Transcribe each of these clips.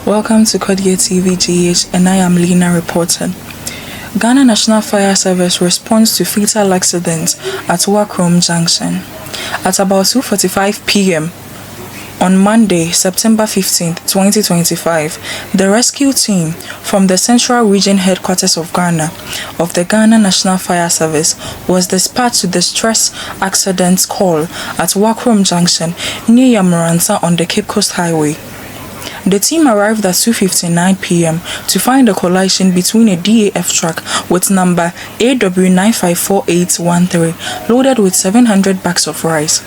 Welcome to Kodia TV GH, and I am Lena reporting. Ghana National Fire Service responds to fatal accident at Wakrom Junction. At about 2:45 p.m. on Monday, September 15, 2025, the rescue team from the Central Region Headquarters of Ghana of the Ghana National Fire Service was dispatched to the stress accident call at Wakrom Junction near Yamaranta on the Cape Coast Highway. The team arrived at 2:59 p.m. to find a collision between a DAF truck with number AW954813 loaded with 700 bags of rice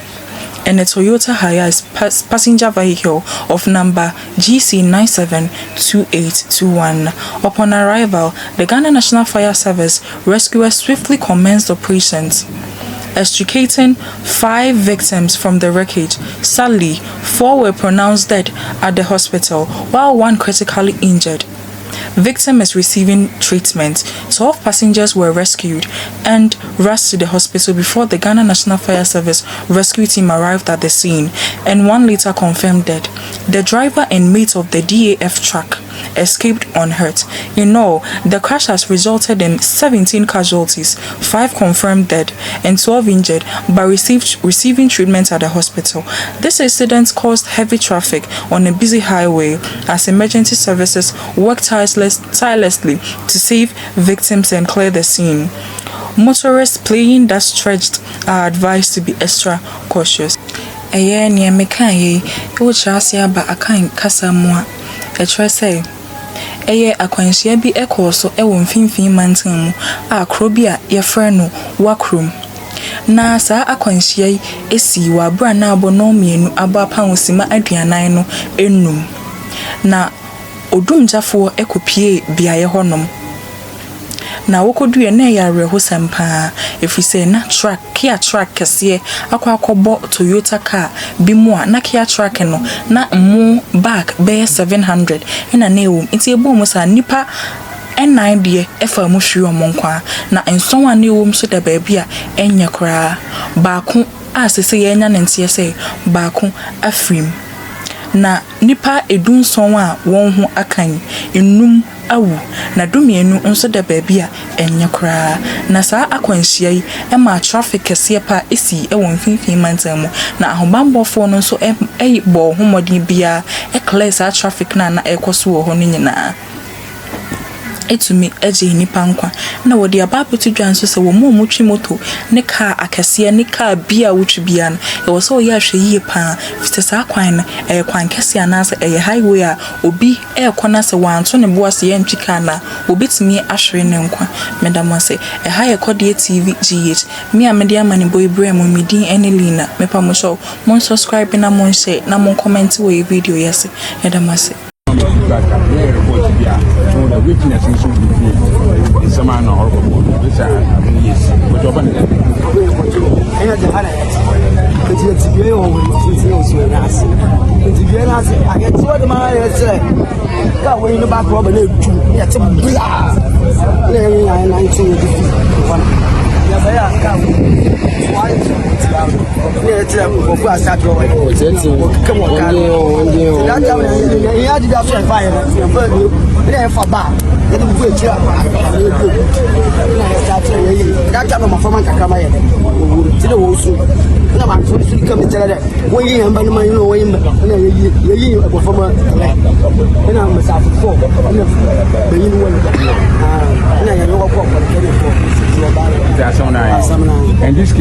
and a Toyota Hiace passenger vehicle of number GC972821. Upon arrival, the Ghana National Fire Service rescuers swiftly commenced operations, extricating 5 victims from the wreckage. Sadly, 4 were pronounced dead at the hospital, while 1 critically injured. Victim is receiving treatment. 12 passengers were rescued and rushed to the hospital before the Ghana National Fire Service rescue team arrived at the scene, and 1 later confirmed dead. The driver and mate of the DAF truck escaped unhurt. In all, the crash has resulted in 17 casualties, 5 confirmed dead and 12 injured, but receiving treatment at the hospital. This incident caused heavy traffic on a busy highway as emergency services worked tirelessly to save victims and clear the scene. Motorists playing that stretched are advised to be extra cautious. Eye ni emekaye wo chase aba akan kasa mu a say eye akwanhia bi ekoso ewo mfimfin mantan mu a krobi a yefre no Wakrom. Na saa akwanhia yi esi wa bra na abo no mienu aba pansima aduanan no enum. Na odumjafo ekopie biaye honom. Na wokodue na yare ho sempa efise na Kia truck kese akwakobo Toyota car bi mu a na Kia truck no na mu back be 700 ina na ewu nti ebo mu sa nipa N9 de efa mu hwi omonkwa na enson a na ewu so da ba bia enya kra baako a sese ye nya ntie se baako afrim na nipa edunson a won ho akan enum awu na dumienu nso da baabi a enya kra na saa akwanhia yi ema traffic kese pa esi ewon finfin mantam mu na ahobambofo no nso bo homodin bia clear saa traffic na ekoso wo ho no nyina etumi eje nipa nkwa na wodi ababutu dwanso se wo mu twi moto ne car akese ne car bia wutwi bia no e wo so ya hwe yie pa fite saa kwan na kwan kese anase highway a obi ekona se wanto ne boase ye ntwi car na obetumi ahwe ne nkwa medamo se ha ye Kodia TV GH me a media mani boy brem medin Lena mepa mo show mon subscribe na mon share na mon comment we video yes medamo se the weakness in some man or yes, but you're running it. That's so nice. In this case,